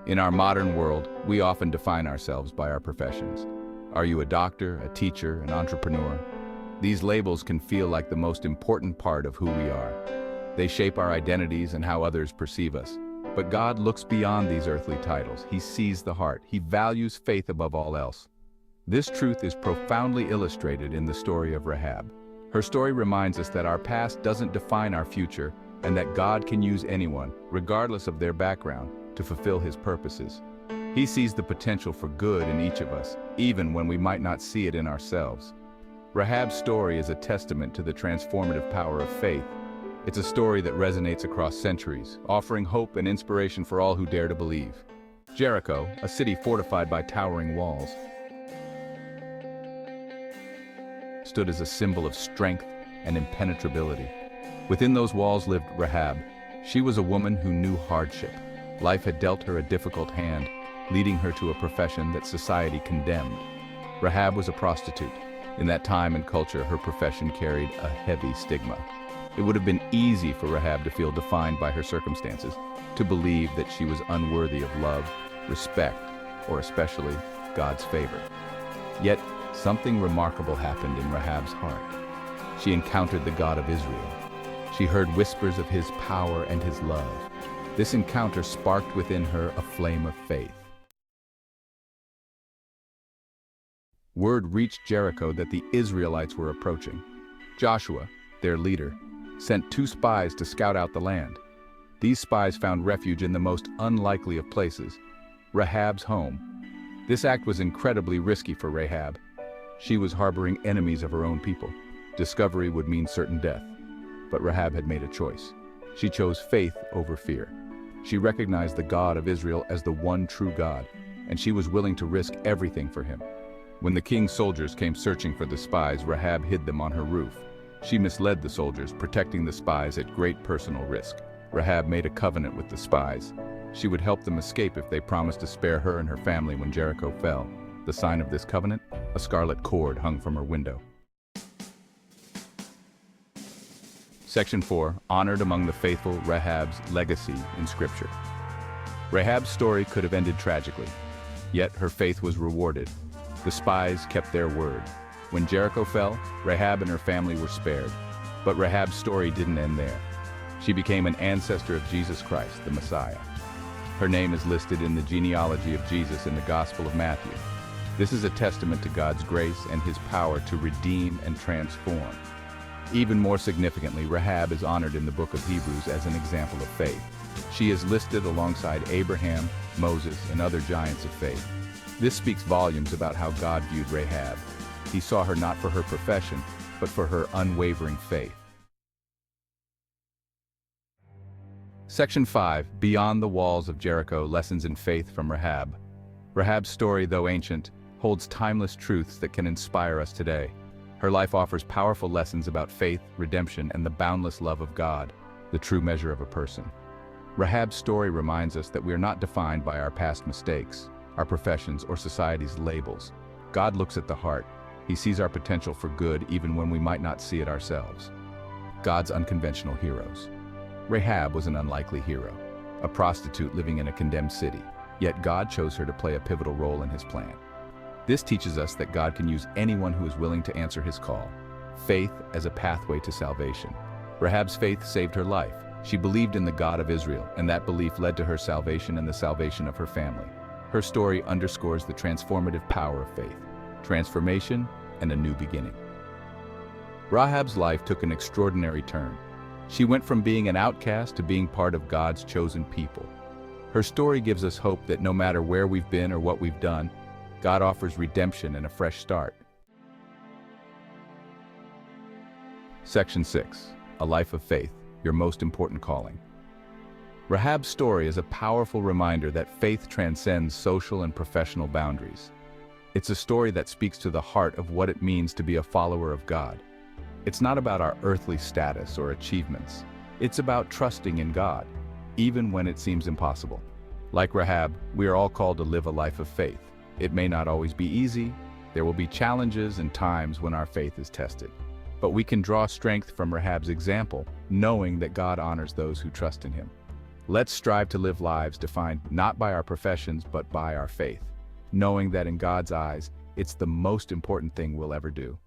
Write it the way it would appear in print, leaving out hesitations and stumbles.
In our modern world, we often define ourselves by our professions. Are you a doctor, a teacher, an entrepreneur? These labels can feel like the most important part of who we are. They shape our identities and how others perceive us. But God looks beyond these earthly titles. He sees the heart. He values faith above all else. This truth is profoundly illustrated in the story of Rahab. Her story reminds us that our past doesn't define our future and that God can use anyone, regardless of their background, to fulfill His purposes. He sees the potential for good in each of us, even when we might not see it in ourselves. Rahab's story is a testament to the transformative power of faith. It's a story that resonates across centuries, offering hope and inspiration for all who dare to believe. Jericho, a city fortified by towering walls, stood as a symbol of strength and impenetrability. Within those walls lived Rahab. She was a woman who knew hardship. Life had dealt her a difficult hand, leading her to a profession that society condemned. Rahab was a prostitute. In that time and culture, her profession carried a heavy stigma. It would have been easy for Rahab to feel defined by her circumstances, to believe that she was unworthy of love, respect, or especially God's favor. Yet, something remarkable happened in Rahab's heart. She encountered the God of Israel. She heard whispers of His power and His love. This encounter sparked within her a flame of faith. Word reached Jericho that the Israelites were approaching. Joshua, their leader, sent 2 spies to scout out the land. These spies found refuge in the most unlikely of places, Rahab's home. This act was incredibly risky for Rahab. She was harboring enemies of her own people. Discovery would mean certain death. But Rahab had made a choice. She chose faith over fear. She recognized the God of Israel as the one true God, and she was willing to risk everything for Him. When the king's soldiers came searching for the spies, Rahab hid them on her roof. She misled the soldiers, protecting the spies at great personal risk. Rahab made a covenant with the spies. She would help them escape if they promised to spare her and her family when Jericho fell. The sign of this covenant? A scarlet cord hung from her window. Section 4, honored among the faithful, Rahab's legacy in Scripture. Rahab's story could have ended tragically, yet her faith was rewarded. The spies kept their word. When Jericho fell, Rahab and her family were spared. But Rahab's story didn't end there. She became an ancestor of Jesus Christ, the Messiah. Her name is listed in the genealogy of Jesus in the Gospel of Matthew. This is a testament to God's grace and His power to redeem and transform. Even more significantly, Rahab is honored in the book of Hebrews as an example of faith. She is listed alongside Abraham, Moses, and other giants of faith. This speaks volumes about how God viewed Rahab. He saw her not for her profession, but for her unwavering faith. Section 5, Beyond the Walls of Jericho, Lessons in Faith from Rahab. Rahab's story, though ancient, holds timeless truths that can inspire us today. Her life offers powerful lessons about faith, redemption, and the boundless love of God, the true measure of a person. Rahab's story reminds us that we are not defined by our past mistakes, our professions, or society's labels. God looks at the heart. He sees our potential for good even when we might not see it ourselves. God's unconventional heroes. Rahab was an unlikely hero, a prostitute living in a condemned city, yet God chose her to play a pivotal role in His plan. This teaches us that God can use anyone who is willing to answer His call. Faith as a pathway to salvation. Rahab's faith saved her life. She believed in the God of Israel, and that belief led to her salvation and the salvation of her family. Her story underscores the transformative power of faith, transformation, and a new beginning. Rahab's life took an extraordinary turn. She went from being an outcast to being part of God's chosen people. Her story gives us hope that no matter where we've been or what we've done, God offers redemption and a fresh start. Section 6, A Life of Faith, Your Most Important Calling. Rahab's story is a powerful reminder that faith transcends social and professional boundaries. It's a story that speaks to the heart of what it means to be a follower of God. It's not about our earthly status or achievements. It's about trusting in God, even when it seems impossible. Like Rahab, we are all called to live a life of faith. It may not always be easy. There will be challenges and times when our faith is tested. But we can draw strength from Rahab's example, knowing that God honors those who trust in Him. Let's strive to live lives defined not by our professions but by our faith, knowing that in God's eyes, it's the most important thing we'll ever do.